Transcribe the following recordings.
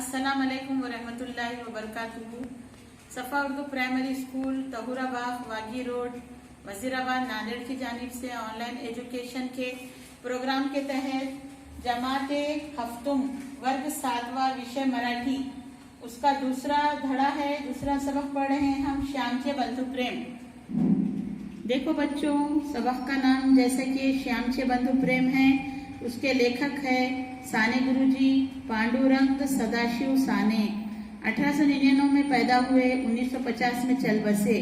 अस्सलाम वालेकुम वरहमतुल्लाहि वबरकातुहू। सफ़ा Urdu primary school Tahurabagh वागी road Wazirabad Nanded की जानिब से ऑनलाइन एजुकेशन के प्रोग्राम के तहत जमाते हफ्तुम वर्ग 7वां विषय मराठी उसका दूसरा धड़ा है। दूसरा सबक पढ़ रहे हैं हम श्यामचे बंधु प्रेम। देखो बच्चों, सबक का नाम जैसे कि श्यामचे बंधु प्रेम है, उसके लेखक है साने गुरुजी पांडुरंग सदाशिव साने। 1899 में पैदा हुए, 1950 में चल बसे।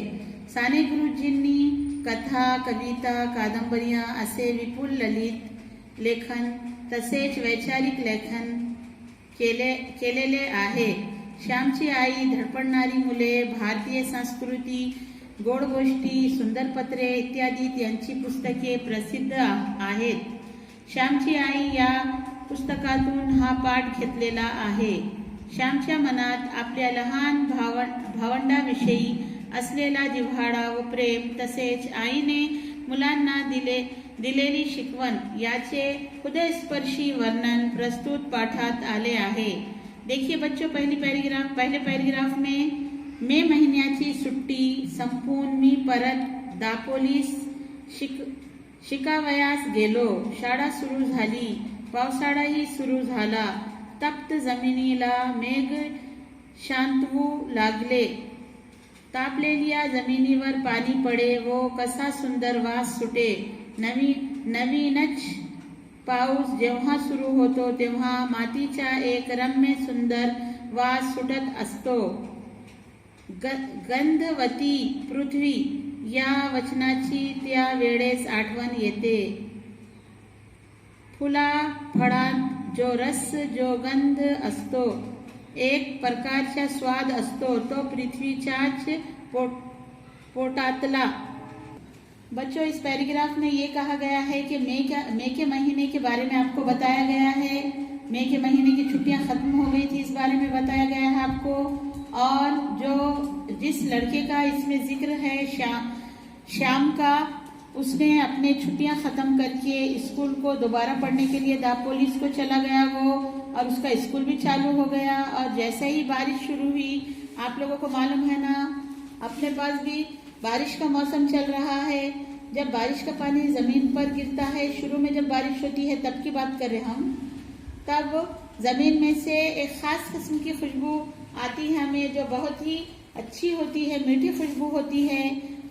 साने गुरुजींनी कथा, कविता, कादंबरियां असे विपुल ललित लेखन तसेच वैचारिक लेखन केलेले आहे। श्यामची आई, धडपडणारी मुले, भारतीय संस्कृती, गोड गोष्टी, सुंदर पत्रे इत्यादी त्यांची पुस्तके प्रसिद्ध आहेत। श्यामची आई या पुस्तकातून हा पाठ घेतलेला आहे। श्यामच्या मनात आपल्या लहान भावंडाविषयी असलेला जिव्हाळा व प्रेम तसेच आईने मुलांना दिलेली शिकवण याचे हृदयस्पर्शी वर्णन प्रस्तुत पाठात आले आहे। देखिए बच्चों, पहले पैराग्राफ में मे महिन्याची सुट्टी संपून मी परत दापोलीस शिकावयास गेलो। शाळा सुरू झाली, पावसाळाही सुरू झाला। तप्त जमिनीला मेघ शांतवू लागले। तापलेल्या जमिनीवर पाणी पडे व कसा सुंदर वास सुटे। नवीनच पाऊस जेव्हा सुरू होतो तेव्हा मातीचा एक रम्य सुंदर वास सुटत असतो। गंधवती पृथ्वी या वचनाची त्या वेळेस आठवण येते। फुला फळांत जो रस, जो गंध असतो, एक प्रकारचा स्वाद असतो, तो पृथ्वीच्याच पोटातला। बच्चों, इस पैराग्राफ में ये कहा गया है कि मई के महीने के बारे में आपको बताया गया है। मई के महीने की छुट्टियां खत्म हो गई थी, इस बारे में बताया गया है आपको। और जो जिस लड़के का इसमें जिक्र है श्याम का, उसने अपने छुट्टियां खत्म करके स्कूल को दोबारा पढ़ने के लिए दापोलिस को चला गया वो, और उसका स्कूल भी चालू हो गया। और जैसे ही बारिश शुरू हुई, आप लोगों को मालूम है ना, अपने पास भी बारिश का मौसम चल रहा है। जब बारिश का पानी जमीन पर गिरता है, शुरू में जब बारिश होती है तब की बात कर रहे हम, तब जमीन में से एक खास किस्म की खुशबू आती है हमें, जो बहुत ही अच्छी होती है, मीठी खुशबू होती है।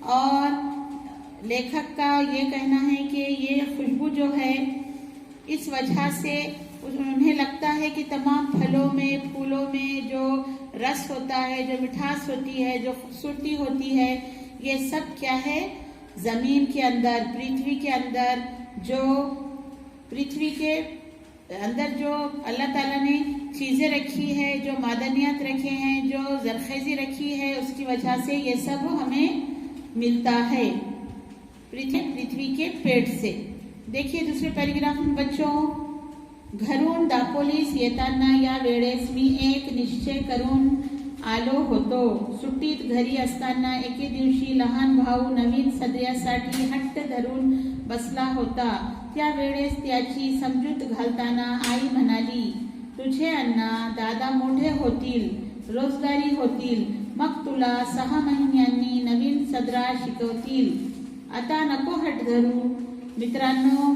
और लेखक का ये कहना है कि ये खुशबू जो है, इस वजह से उन्हें लगता है कि तमाम फलों में, फूलों में जो रस होता है, जो मिठास होती है, जो खूबसूरती होती है, ये सब क्या है, जमीन के अंदर, पृथ्वी के अंदर, जो पृथ्वी के अंदर जो अल्लाह ताला ने चीजें रखी है, जो मादनियात रखे हैं, जो जरखेजी रखी है, उसकी वजह से ये सब हमें मिलता है पृथ्वी के पेट से। देखिए दूसरे पैराग्राफ में बच्चों, घरून दापोलीस येताना या वेळेस मी एक निश्चय करून आलो होतो। सुट्टीत घरी असताना एके दिवशी लहान भाऊ नवीन सदऱ्यासाठी हट्ट धरून बसला होता। त्या वेळेस त्याची समजूत घालताना आई म्हणाली, तुझे अण्णा दादा मोठे होतील, रोजगारी होतील, मग तुला 6 महिन्यांनी नवीन सदरा शिकवतील। आता नको हट धरू। मित्रांनो,